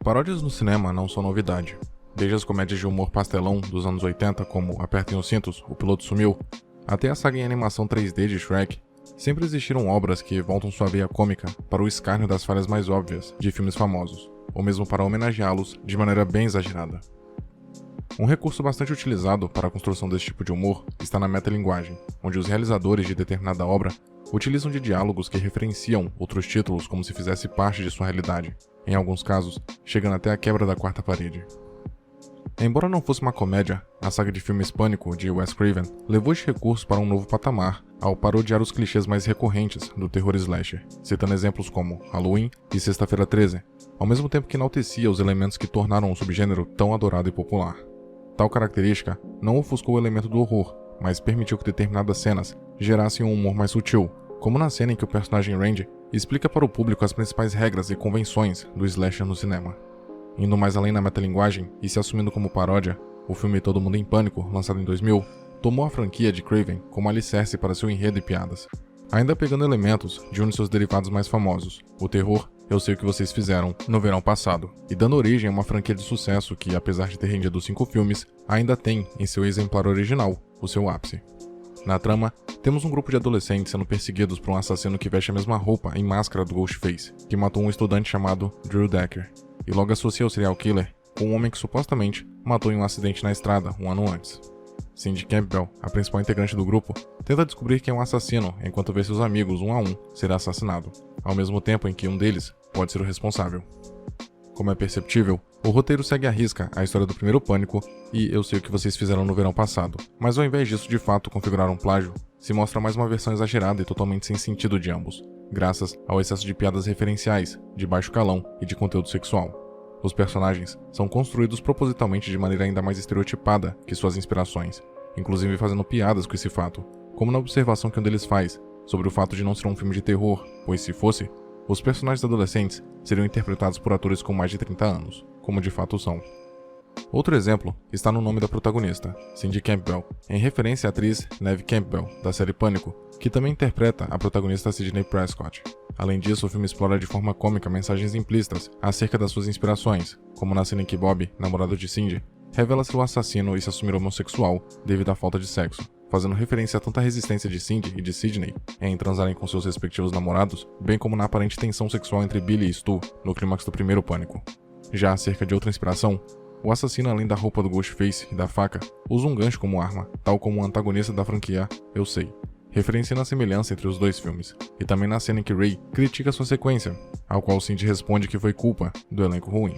Paródias no cinema não são novidade. Desde as comédias de humor pastelão dos anos 80, como Apertem os Cintos, O Piloto Sumiu, até a saga em animação 3D de Shrek, sempre existiram obras que voltam sua veia cômica para o escárnio das falhas mais óbvias de filmes famosos, ou mesmo para homenageá-los de maneira bem exagerada. Um recurso bastante utilizado para a construção desse tipo de humor está na metalinguagem, onde os realizadores de determinada obra utilizam de diálogos que referenciam outros títulos como se fizesse parte de sua realidade, em alguns casos, chegando até a quebra da quarta parede. Embora não fosse uma comédia, a saga de filmes Pânico, de Wes Craven, levou este recurso para um novo patamar ao parodiar os clichês mais recorrentes do terror slasher, citando exemplos como Halloween e Sexta-feira 13, ao mesmo tempo que enaltecia os elementos que tornaram o subgênero tão adorado e popular. Tal característica não ofuscou o elemento do horror, mas permitiu que determinadas cenas gerassem um humor mais sutil, como na cena em que o personagem Randy explica para o público as principais regras e convenções do slasher no cinema. Indo mais além na metalinguagem e se assumindo como paródia, o filme Todo Mundo em Pânico, lançado em 2000, tomou a franquia de Craven como alicerce para seu enredo e piadas, ainda pegando elementos de um de seus derivados mais famosos, o terror Eu Sei O Que Vocês Fizeram no verão passado, e dando origem a uma franquia de sucesso que, apesar de ter rendido 5 filmes, ainda tem, em seu exemplar original, o seu ápice. Na trama, temos um grupo de adolescentes sendo perseguidos por um assassino que veste a mesma roupa e máscara do Ghostface, que matou um estudante chamado Drew Decker, e logo associa o serial killer com um homem que supostamente matou em um acidente na estrada um ano antes. Cindy Campbell, a principal integrante do grupo, tenta descobrir quem é um assassino enquanto vê seus amigos um a um ser assassinado, ao mesmo tempo em que um deles pode ser o responsável. Como é perceptível, o roteiro segue à risca a história do primeiro Pânico e Eu Sei O Que Vocês Fizeram no verão passado, mas ao invés disso de fato configurar um plágio, se mostra mais uma versão exagerada e totalmente sem sentido de ambos, graças ao excesso de piadas referenciais, de baixo calão e de conteúdo sexual. Os personagens são construídos propositalmente de maneira ainda mais estereotipada que suas inspirações, inclusive fazendo piadas com esse fato, como na observação que um deles faz sobre o fato de não ser um filme de terror, pois se fosse, os personagens adolescentes seriam interpretados por atores com mais de 30 anos, como de fato são. Outro exemplo está no nome da protagonista, Cindy Campbell, em referência à atriz Neve Campbell, da série Pânico, que também interpreta a protagonista Sidney Prescott. Além disso, o filme explora de forma cômica mensagens implícitas acerca das suas inspirações, como na cena em que Bob, namorado de Cindy, revela ser o assassino e se assumir homossexual devido à falta de sexo, fazendo referência a tanta resistência de Cindy e de Sidney em transarem com seus respectivos namorados, bem como na aparente tensão sexual entre Billy e Stu no clímax do primeiro Pânico. Já acerca de outra inspiração, o assassino, além da roupa do Ghostface e da faca, usa um gancho como arma, tal como o antagonista da franquia Eu Sei, referenciando a semelhança entre os dois filmes, e também na cena em que Ray critica sua sequência, ao qual Cindy responde que foi culpa do elenco ruim.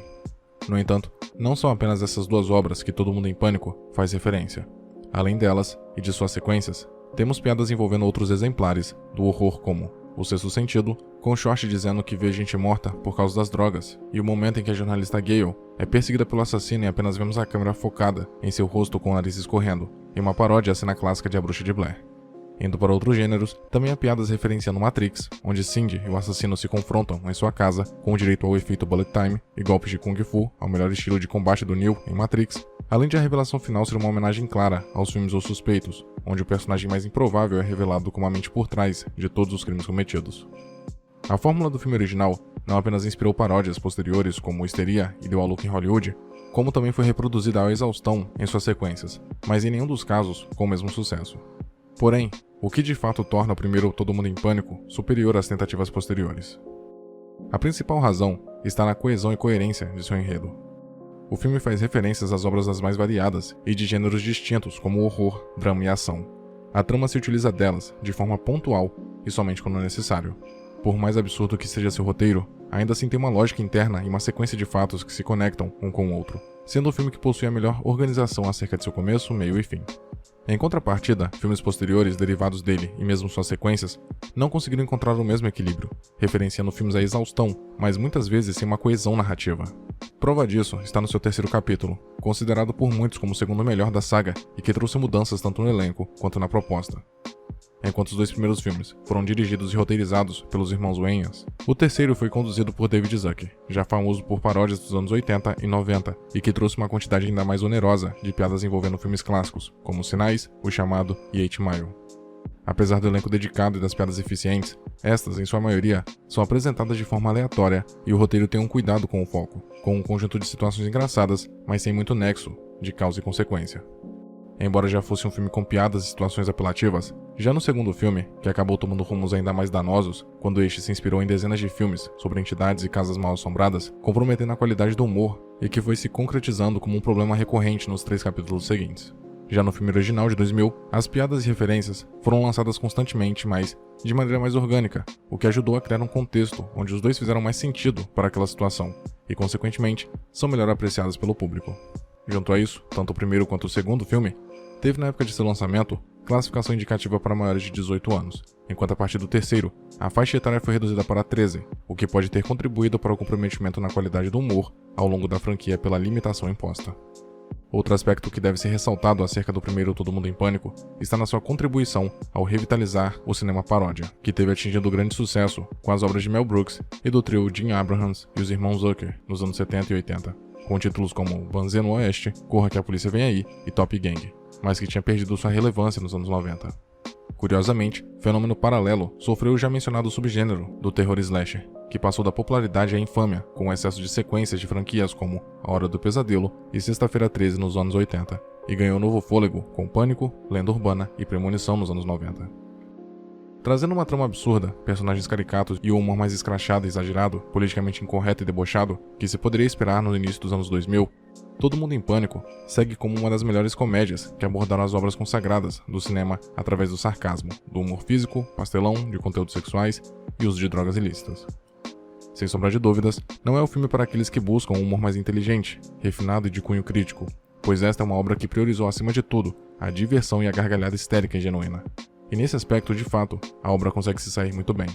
No entanto, não são apenas essas duas obras que Todo Mundo em Pânico faz referência. Além delas, e de suas sequências, temos piadas envolvendo outros exemplares do horror como O Sexto Sentido, com Short dizendo que vê gente morta por causa das drogas, e o momento em que a jornalista Gale é perseguida pelo assassino e apenas vemos a câmera focada em seu rosto com o nariz escorrendo, e uma paródia à cena clássica de A Bruxa de Blair. Indo para outros gêneros, também há piadas referenciando Matrix, onde Cindy e o assassino se confrontam em sua casa, com direito ao efeito Bullet Time e golpes de Kung Fu, ao melhor estilo de combate do Neo em Matrix, além de a revelação final ser uma homenagem clara aos filmes Os Suspeitos, onde o personagem mais improvável é revelado como a mente por trás de todos os crimes cometidos. A fórmula do filme original não apenas inspirou paródias posteriores como Histeria e deu ao look em Hollywood, como também foi reproduzida à exaustão em suas sequências, mas em nenhum dos casos com o mesmo sucesso. Porém, o que de fato torna o primeiro Todo Mundo em Pânico superior às tentativas posteriores? A principal razão está na coesão e coerência de seu enredo. O filme faz referências às obras das mais variadas e de gêneros distintos como horror, drama e ação. A trama se utiliza delas de forma pontual e somente quando necessário. Por mais absurdo que seja seu roteiro, ainda assim tem uma lógica interna e uma sequência de fatos que se conectam um com o outro, sendo o filme que possui a melhor organização acerca de seu começo, meio e fim. Em contrapartida, filmes posteriores derivados dele e mesmo suas sequências não conseguiram encontrar o mesmo equilíbrio, referenciando filmes à exaustão, mas muitas vezes sem uma coesão narrativa. Prova disso está no seu terceiro capítulo, considerado por muitos como o segundo melhor da saga e que trouxe mudanças tanto no elenco quanto na proposta. Enquanto os dois primeiros filmes foram dirigidos e roteirizados pelos irmãos Wayans, o terceiro foi conduzido por David Zucker, já famoso por paródias dos anos 80 e 90 e que trouxe uma quantidade ainda mais onerosa de piadas envolvendo filmes clássicos, como Sinais, O Chamado e 8 Mile. Apesar do elenco dedicado e das piadas eficientes, estas, em sua maioria, são apresentadas de forma aleatória e o roteiro tem um cuidado com o foco, com um conjunto de situações engraçadas, mas sem muito nexo de causa e consequência. Embora já fosse um filme com piadas e situações apelativas, já no segundo filme, que acabou tomando rumos ainda mais danosos, quando este se inspirou em dezenas de filmes sobre entidades e casas mal-assombradas, comprometendo a qualidade do humor e que foi se concretizando como um problema recorrente nos 3 capítulos seguintes. Já no filme original de 2000, as piadas e referências foram lançadas constantemente, mas de maneira mais orgânica, o que ajudou a criar um contexto onde os dois fizeram mais sentido para aquela situação e, consequentemente, são melhor apreciadas pelo público. Junto a isso, tanto o primeiro quanto o segundo filme teve na época de seu lançamento classificação indicativa para maiores de 18 anos, enquanto a partir do terceiro, a faixa etária foi reduzida para 13, o que pode ter contribuído para o comprometimento na qualidade do humor ao longo da franquia pela limitação imposta. Outro aspecto que deve ser ressaltado acerca do primeiro Todo Mundo em Pânico está na sua contribuição ao revitalizar o cinema paródia, que teve atingido grande sucesso com as obras de Mel Brooks e do trio Jim Abrahams e os irmãos Zucker nos anos 70 e 80, com títulos como Banzé no Oeste, Corra que a Polícia Vem Aí e Top Gang, mas que tinha perdido sua relevância nos anos 90. Curiosamente, fenômeno paralelo sofreu o já mencionado subgênero do terror slasher, que passou da popularidade à infâmia com o excesso de sequências de franquias como A Hora do Pesadelo e Sexta-feira 13 nos anos 80, e ganhou novo fôlego com Pânico, Lenda Urbana e Premonição nos anos 90. Trazendo uma trama absurda, personagens caricatos e um humor mais escrachado e exagerado, politicamente incorreto e debochado, que se poderia esperar no início dos anos 2000, Todo Mundo em Pânico segue como uma das melhores comédias que abordaram as obras consagradas do cinema através do sarcasmo, do humor físico, pastelão, de conteúdos sexuais e uso de drogas ilícitas. Sem sombra de dúvidas, não é o filme para aqueles que buscam um humor mais inteligente, refinado e de cunho crítico, pois esta é uma obra que priorizou acima de tudo a diversão e a gargalhada histérica e genuína. E nesse aspecto, de fato, a obra consegue se sair muito bem.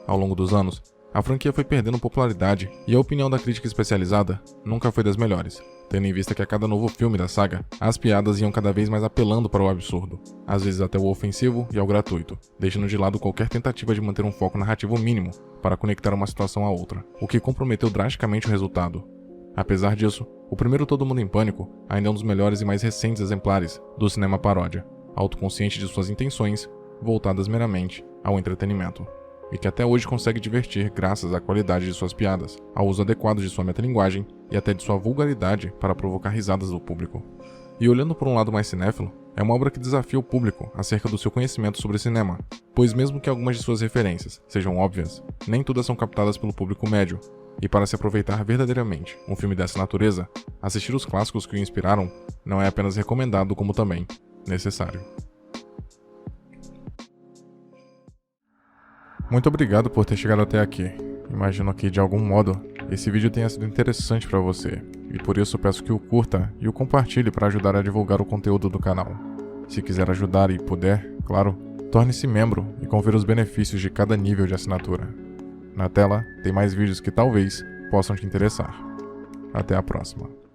Ao longo dos anos, a franquia foi perdendo popularidade e a opinião da crítica especializada nunca foi das melhores, tendo em vista que a cada novo filme da saga, as piadas iam cada vez mais apelando para o absurdo, às vezes até o ofensivo e ao gratuito, deixando de lado qualquer tentativa de manter um foco narrativo mínimo para conectar uma situação a outra, o que comprometeu drasticamente o resultado. Apesar disso, o primeiro Todo Mundo em Pânico ainda é um dos melhores e mais recentes exemplares do cinema paródia, autoconsciente de suas intenções, voltadas meramente ao entretenimento, e que até hoje consegue divertir graças à qualidade de suas piadas, ao uso adequado de sua metalinguagem e até de sua vulgaridade para provocar risadas do público. E olhando por um lado mais cinéfilo, é uma obra que desafia o público acerca do seu conhecimento sobre cinema, pois mesmo que algumas de suas referências sejam óbvias, nem todas são captadas pelo público médio, e para se aproveitar verdadeiramente um filme dessa natureza, assistir os clássicos que o inspiraram não é apenas recomendado como também necessário. Muito obrigado por ter chegado até aqui. Imagino que de algum modo esse vídeo tenha sido interessante para você, e por isso peço que o curta e o compartilhe para ajudar a divulgar o conteúdo do canal. Se quiser ajudar e puder, claro, torne-se membro e confira os benefícios de cada nível de assinatura. Na tela tem mais vídeos que talvez possam te interessar. Até a próxima.